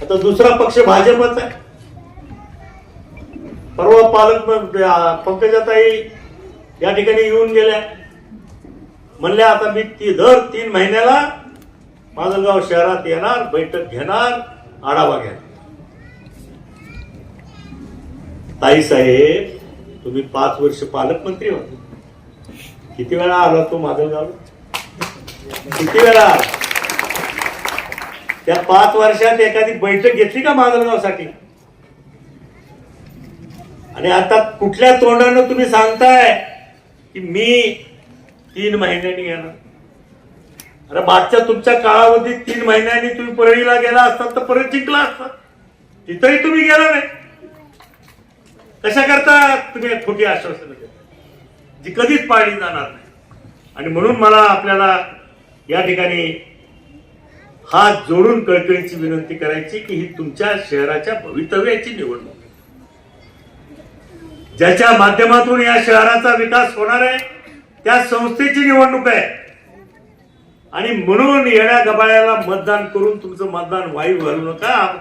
आता दुसरा पक्ष भाजपच आहे. परवा पंकजाताई या ठिकाणी येऊन गेल्या, म्हणल्या आता मी दर 3 महिन्याला माजलगाव शहरात येणार, बैठक घेणार, आढावा घेणार. ताई साहेब, तुम्ही 5 वर्ष पालकमंत्री होते. किती वेळा आला तो माजलगाव? किती वेळा? त्या 5 वर्षात एखादी बैठक घेतली का माजलगावसाठी? आणि आता कुठल्या तोंडानं तुम्ही सांगताय की मी 3 महिन्यांनी येणार? अरे मागच्या तुमच्या काळावधीत 3 महिन्यांनी तुम्ही परळीला गेला असतात तर परत जिंकला असतात. तिथंही तुम्ही गेला नाही. कशा करता तुम्ही खोटी आश्वासनं देता जी कधीच पाळली जाणार नाही? आणि म्हणून मला आपल्याला या ठिकाणी हात जोडून कळकळीची विनंती करायची की ही तुमच्या शहराच्या भवितव्याची निवडणूक, ज्याच्या माध्यमातून या शहराचा विकास होणार आहे त्या संस्थेची निवडणूक आहे. आणि म्हणून येण्या गबाळ्याला मतदान करून तुमचं मतदान वाईट घालू नका.